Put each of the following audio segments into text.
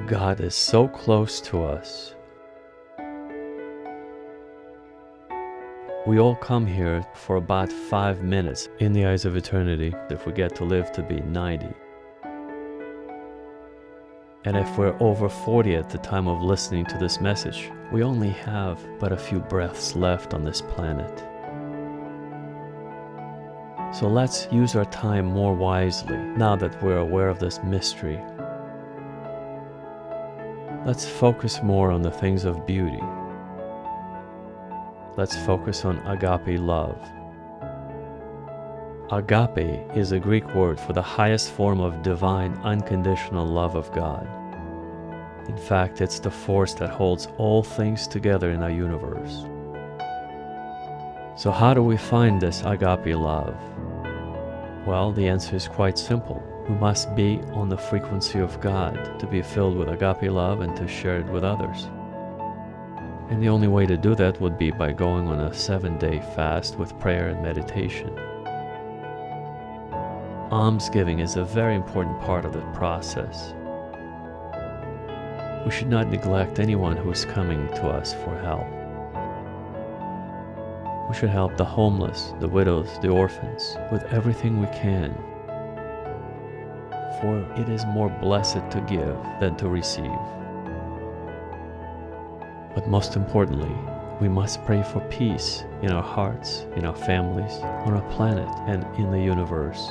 God is so close to us. We all come here for about 5 minutes in the eyes of eternity, if we get to live to be 90. And if we're over 40 at the time of listening to this message, we only have but a few breaths left on this planet. So let's use our time more wisely now that we're aware of this mystery. Let's focus more on the things of beauty. Let's focus on agape love. Agape is a Greek word for the highest form of divine, unconditional love of God. In fact, it's the force that holds all things together in our universe. So how do we find this agape love? Well, the answer is quite simple. We must be on the frequency of God to be filled with agape love and to share it with others. And the only way to do that would be by going on a 7-day fast with prayer and meditation. Almsgiving is a very important part of the process. We should not neglect anyone who is coming to us for help. We should help the homeless, the widows, the orphans, with everything we can. For it is more blessed to give than to receive. But most importantly, we must pray for peace in our hearts, in our families, on our planet, and in the universe.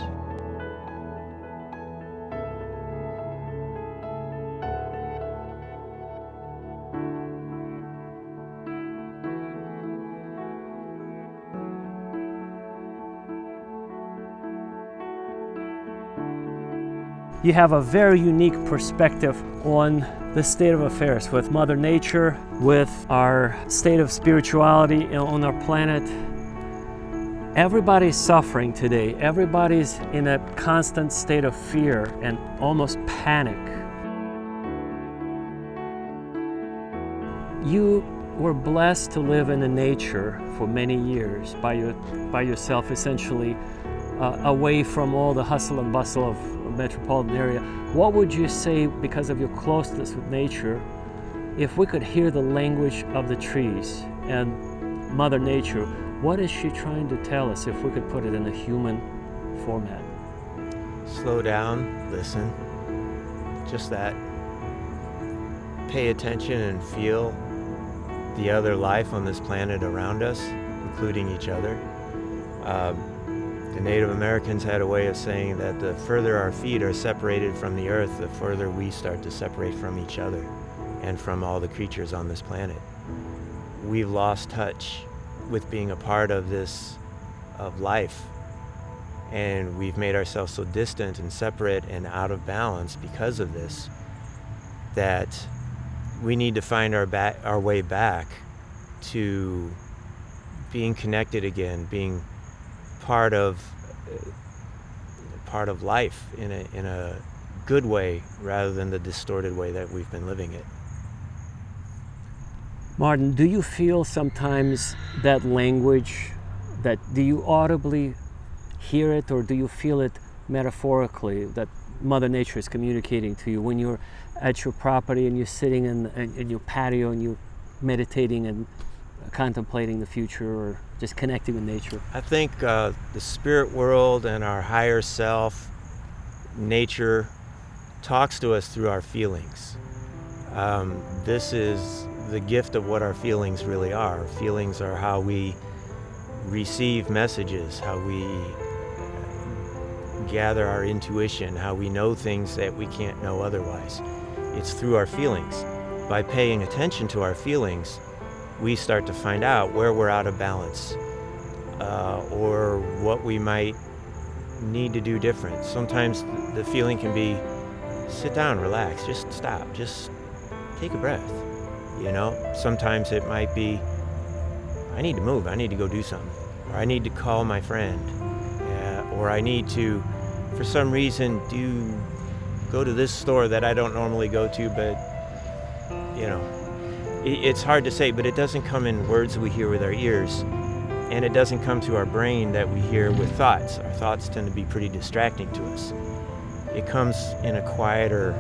You have a very unique perspective on the state of affairs with Mother Nature, with our state of spirituality on our planet. Everybody's suffering today. Everybody's in a constant state of fear and almost panic. You were blessed to live in the nature for many years by yourself, essentially away from all the hustle and bustle of a metropolitan area. What would you say, because of your closeness with nature, if we could hear the language of the trees and Mother Nature, what is she trying to tell us if we could put it in a human format? Slow down, listen, just that. Pay attention and feel the other life on this planet around us, including each other. The Native Americans had a way of saying that the further our feet are separated from the earth, the further we start to separate from each other and from all the creatures on this planet. We've lost touch with being a part of this, of life, and we've made ourselves so distant and separate and out of balance because of this, that we need to find our way back to being connected again, being part of life in a good way rather than the distorted way that we've been living it. Martin, do you feel sometimes that language, do you audibly hear it, or do you feel it metaphorically, that Mother Nature is communicating to you when you're at your property and you're sitting in your patio and you're meditating and contemplating the future, or just connecting with nature? I think the spirit world and our higher self, nature, talks to us through our feelings. This is the gift of what our feelings really are. Our feelings are how we receive messages, how we gather our intuition, how we know things that we can't know otherwise. It's through our feelings. By paying attention to our feelings, we start to find out where we're out of balance, or what we might need to do different. Sometimes the feeling can be, sit down, relax, just stop, just take a breath. You know, sometimes it might be, I need to move, I need to go do something, or I need to call my friend, or I need to, for some reason, go to this store that I don't normally go to, but, you know, it's hard to say, but it doesn't come in words we hear with our ears, and it doesn't come to our brain that we hear with thoughts. Our thoughts tend to be pretty distracting to us. It comes in a quieter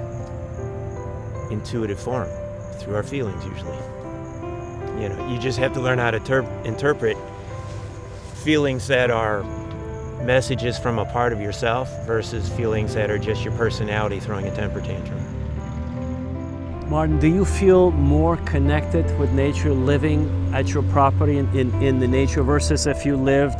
intuitive form, through our feelings usually. You know, you just have to learn how to interpret feelings that are messages from a part of yourself versus feelings that are just your personality throwing a temper tantrum. Martin, do you feel more connected with nature living at your property in the nature versus if you lived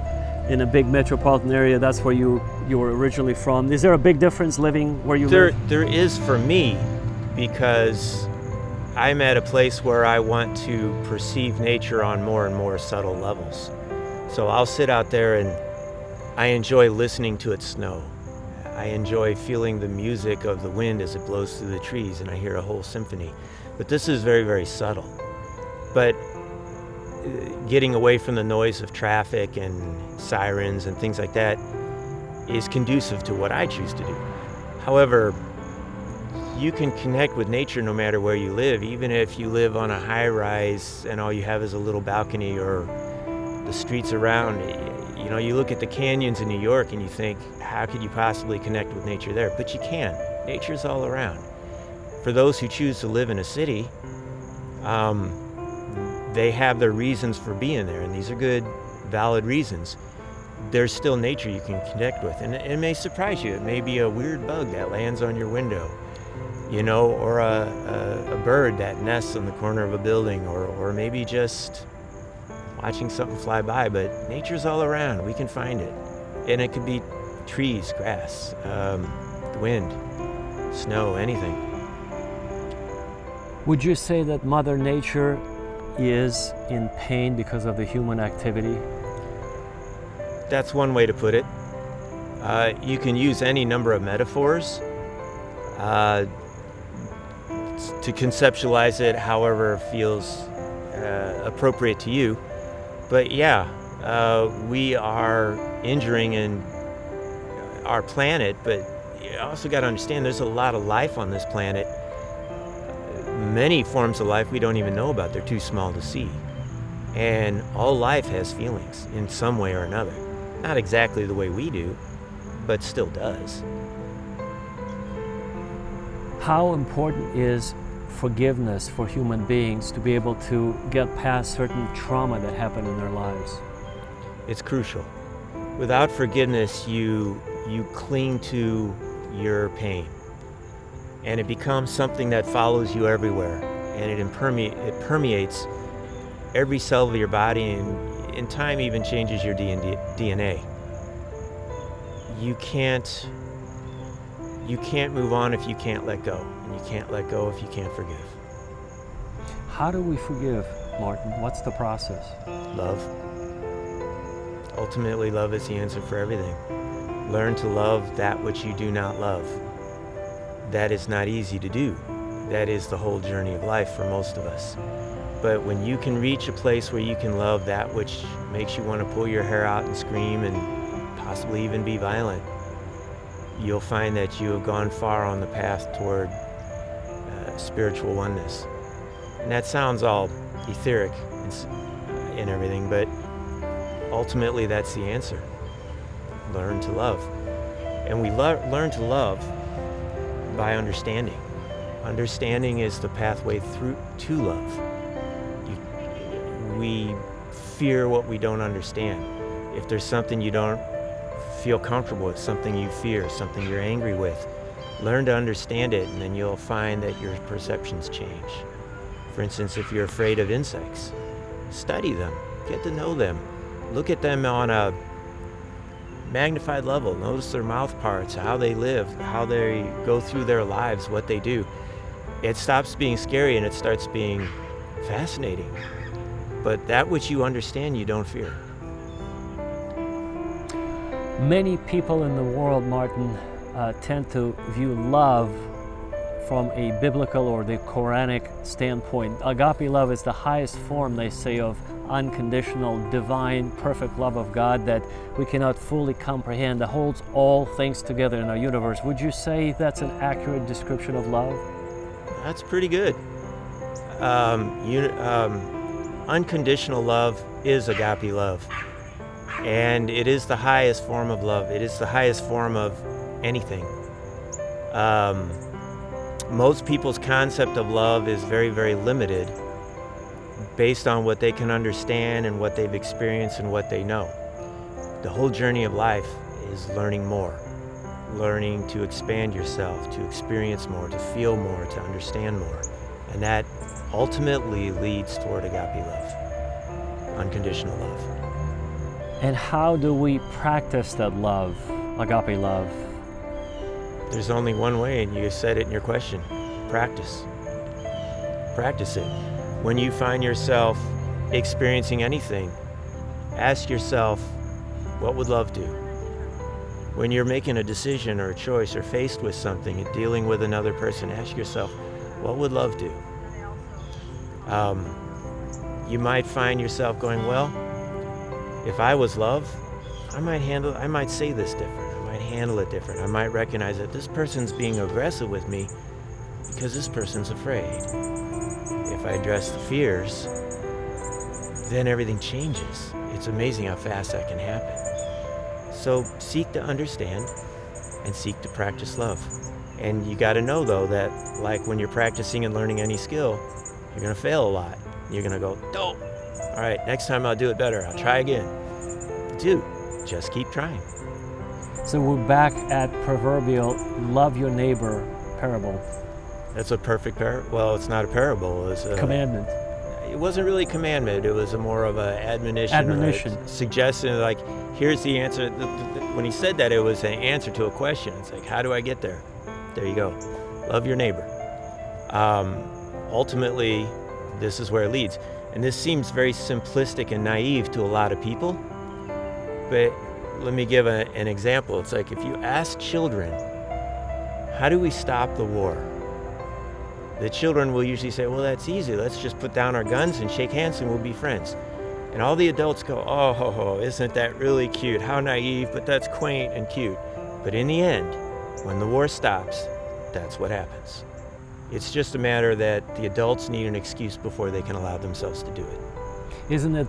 in a big metropolitan area? That's where you were originally from. Is there a big difference living where you live? There is for me, because I'm at a place where I want to perceive nature on more and more subtle levels. So I'll sit out there and I enjoy listening to it snow. I enjoy feeling the music of the wind as it blows through the trees, and I hear a whole symphony. But this is very, very subtle. But getting away from the noise of traffic and sirens and things like that is conducive to what I choose to do. However, you can connect with nature no matter where you live, even if you live on a high rise and all you have is a little balcony or the streets around. You know, you look at the canyons in New York and you think, how could you possibly connect with nature there? But you can. Nature's all around. For those who choose to live in a city, they have their reasons for being there, and these are good, valid reasons. There's still nature you can connect with, and it may surprise you. It may be a weird bug that lands on your window, you know, or a bird that nests in the corner of a building, or maybe just watching something fly by. But nature's all around. We can find it. And it could be trees, grass, wind, snow, anything. Would you say that Mother Nature is in pain because of the human activity? That's one way to put it. You can use any number of metaphors to conceptualize it however feels appropriate to you. But yeah, we are injuring in our planet, but you also got to understand there's a lot of life on this planet. Many forms of life we don't even know about. They're too small to see. And all life has feelings in some way or another. Not exactly the way we do, but still does. How important is forgiveness for human beings to be able to get past certain trauma that happened in their lives? It's crucial. Without forgiveness, you cling to your pain. And it becomes something that follows you everywhere. And it permeates every cell of your body, and in time even changes your DNA. You can't move on if you can't let go. And you can't let go if you can't forgive. How do we forgive, Martin? What's the process? Love. Ultimately, love is the answer for everything. Learn to love that which you do not love. That is not easy to do. That is the whole journey of life for most of us. But when you can reach a place where you can love that which makes you want to pull your hair out and scream and possibly even be violent, you'll find that you have gone far on the path toward spiritual oneness. And that sounds all etheric and everything, but ultimately that's the answer. Learn to love. And we learn to love by understanding. Understanding is the pathway through to love. We fear what we don't understand. If there's something you don't feel comfortable with, something you fear, something you're angry with, learn to understand it, and then you'll find that your perceptions change. For instance, if you're afraid of insects, study them, get to know them, look at them on a magnified level. Notice their mouth parts, how they live, how they go through their lives, what they do. It stops being scary and it starts being fascinating. But that which you understand, you don't fear. Many people in the world, Martin, tend to view love from a biblical or the Quranic standpoint. Agape love is the highest form, they say, of unconditional, divine, perfect love of God that we cannot fully comprehend, that holds all things together in our universe. Would you say that's an accurate description of love? That's pretty good. Unconditional love is agape love. And it is the highest form of love. It is the highest form of anything. most people's concept of love is very, very limited based on what they can understand and what they've experienced and what they know. The whole journey of life is learning more, learning to expand yourself, to experience more, to feel more, to understand more. And that ultimately leads toward agape love, unconditional love. And how do we practice that love, agape love? There's only one way, and you said it in your question. Practice. Practice it. When you find yourself experiencing anything, ask yourself, what would love do? When you're making a decision or a choice or faced with something and dealing with another person, ask yourself, what would love do? You might find yourself going, well, if I was love, I might say this different. I might handle it different. I might recognize that this person's being aggressive with me because this person's afraid. If I address the fears, then everything changes. It's amazing how fast that can happen. So seek to understand and seek to practice love. And you got to know, though, that like when you're practicing and learning any skill, you're going to fail a lot. You're going to go, dope. All right, next time I'll do it better. I'll try again. Dude, just keep trying. So we're back at proverbial love your neighbor parable. That's a perfect parable. Well, it's not a parable. It's a Commandment. It wasn't really a commandment. It was a more of an admonition. Admonition. Or a suggestion, like, here's the answer. When he said that, it was an answer to a question. It's like, how do I get there? There you go. Love your neighbor. Ultimately, this is where it leads. And this seems very simplistic and naive to a lot of people. But let me give an example. It's like if you ask children, how do we stop the war? The children will usually say, well, that's easy. Let's just put down our guns and shake hands and we'll be friends. And all the adults go, oh, isn't that really cute? How naive, but that's quaint and cute. But in the end, when the war stops, that's what happens. It's just a matter that the adults need an excuse before they can allow themselves to do it. Isn't it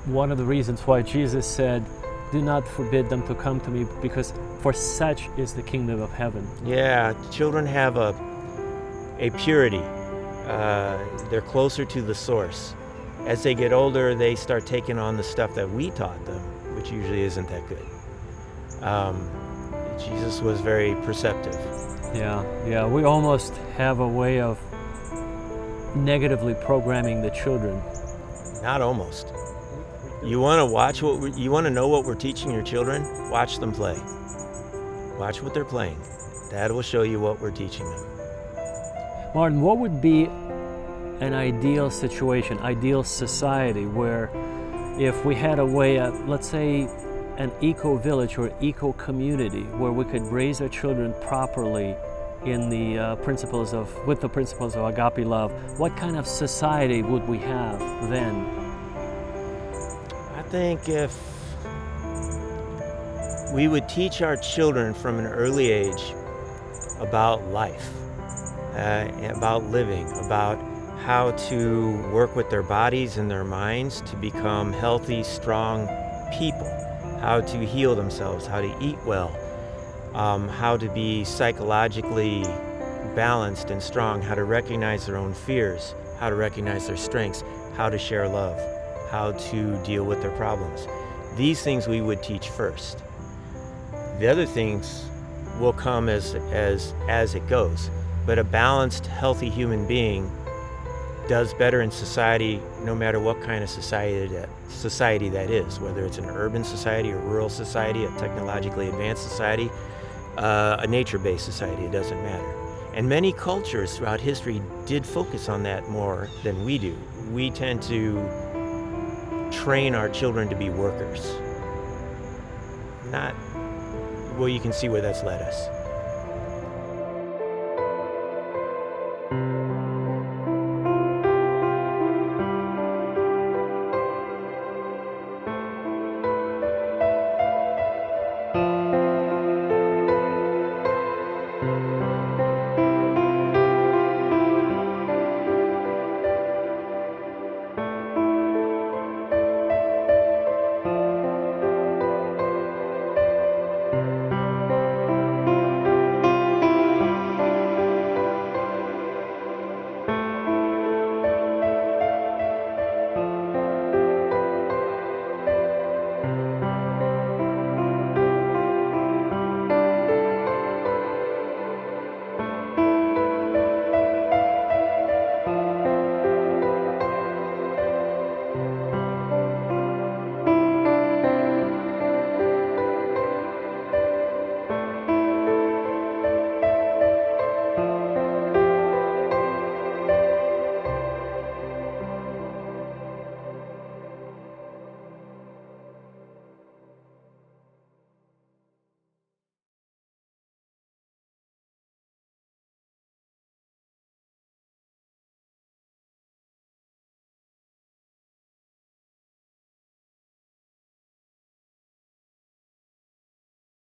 one of the reasons why Jesus said, do not forbid them to come to me, because for such is the kingdom of heaven? Yeah, children have a purity. They're closer to the source. As they get older, they start taking on the stuff that we taught them, which usually isn't that good. Jesus was very perceptive. Yeah, we almost have a way of negatively programming the children. Not almost. You want to watch you want to know what we're teaching your children? Watch them play. Watch what they're playing. That will show you what we're teaching them. Martin, what would be an ideal situation, ideal society where if we had a way of, let's say, an eco-village or eco-community where we could raise our children properly in the principles of agape love, what kind of society would we have then? I think if we would teach our children from an early age about life, about living, about how to work with their bodies and their minds to become healthy, strong people, how to heal themselves, how to eat well, how to be psychologically balanced and strong, how to recognize their own fears, how to recognize their strengths, how to share love, how to deal with their problems. These things we would teach first. The other things will come as it goes. But a balanced, healthy human being does better in society no matter what kind of society that is, whether it's an urban society, a rural society, a technologically advanced society, a nature-based society, it doesn't matter. And many cultures throughout history did focus on that more than we do. We tend to train our children to be workers. You can see where that's led us.